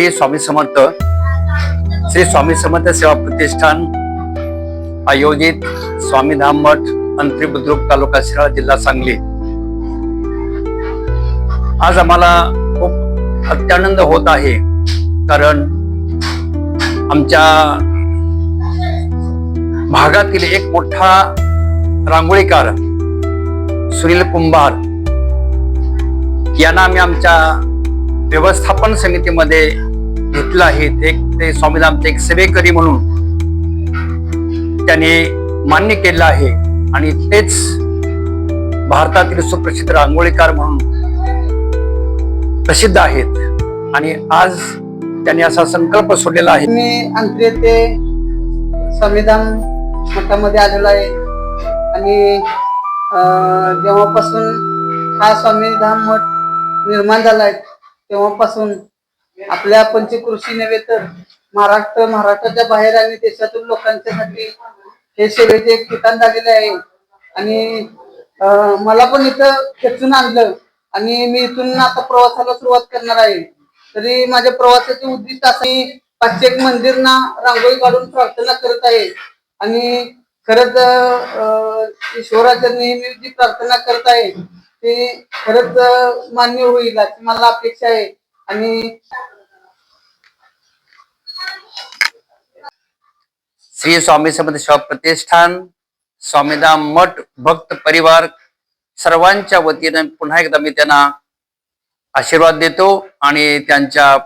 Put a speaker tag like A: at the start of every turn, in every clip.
A: श्री स्वामी समर्थ श्री स्वामी समर्थ सेवा प्रतिष्ठान आयोजित स्वामीधाम मठ अंतरी बुद्रुक तालुका शिराळा जिल्हा सांगली। आज आम्हाला खूप अत्यानंद होत आहे, कारण आमच्या भागातील एक मोठा रांगोळीकार सुनील कुंभार यांना आम्ही आमच्या व्यवस्थापन समितीमध्ये घेतलं आहे। ते स्वामीधामचे एक सेवेकरी म्हणून त्यांनी मान्य केलं आहे आणि तेच भारतातील सुप्रसिद्ध रांगोळीकार म्हणून प्रसिद्ध आहेत। आणि आज त्यांनी असा संकल्प सोडलेला आहे।
B: मी अंतरी येथे स्वामीधाम मठामध्ये आलेलो आहे आणि जेव्हापासून हा स्वामीधाम मठ निर्माण झाला आहे तेव्हापासून आपल्या पंचकृषी नव्हे तर महाराष्ट्राच्या बाहेर आणि देशातून लोकांच्यासाठी हे सेवेचे एक ठिकाण झालेले आहे। आणि मला पण इथं खेचून आणलं आणि मी इथून आता प्रवासाला सुरुवात करणार आहे। तरी माझ्या प्रवासाचे उद्दिष्ट असं प्रत्येक मंदिरना रांगोळी काढून प्रार्थना करत आहे आणि खरंच ईश्वराच्या नेहमी जी प्रार्थना करत आहे ते खरंच मान्य होईल अशी मला अपेक्षा आहे। आणि
A: श्री स्वामी समर्थ सेवा प्रतिष्ठान स्वामीधाम मठ भक्त परिवार सर्वांच्या वतीने पुन्हा एकदा मी त्यांना आशीर्वाद देतो आणि त्यांच्या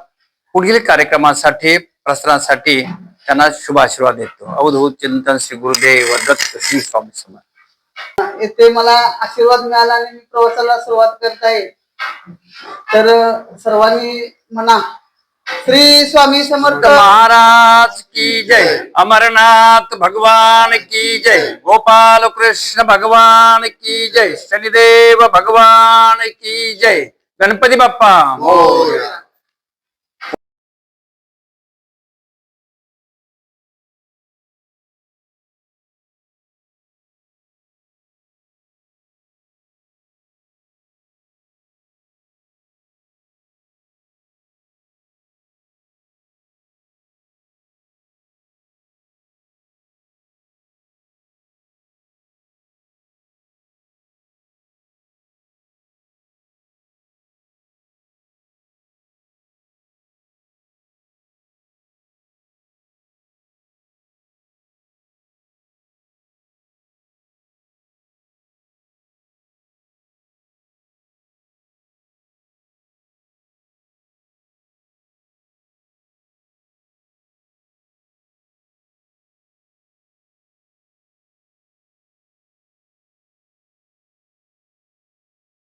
A: पुढील कार्यक्रमासाठी प्रसारासाठी त्यांना शुभ आशीर्वाद देतो। अवधूत चिंतन श्री गुरुदेव दत्त श्री स्वामी समर्थ।
B: येथे मला आशीर्वाद मिळाला आणि मी प्रवासाला सुरुवात करत आहे। तर सर्वांनी म्हणा श्री स्वामी समर्थ
A: महाराज की जय, अमरनाथ भगवान की जय, गोपाल कृष्ण भगवान की जय, शनिदेव भगवान की जय, गणपती बाप्पा मोरया।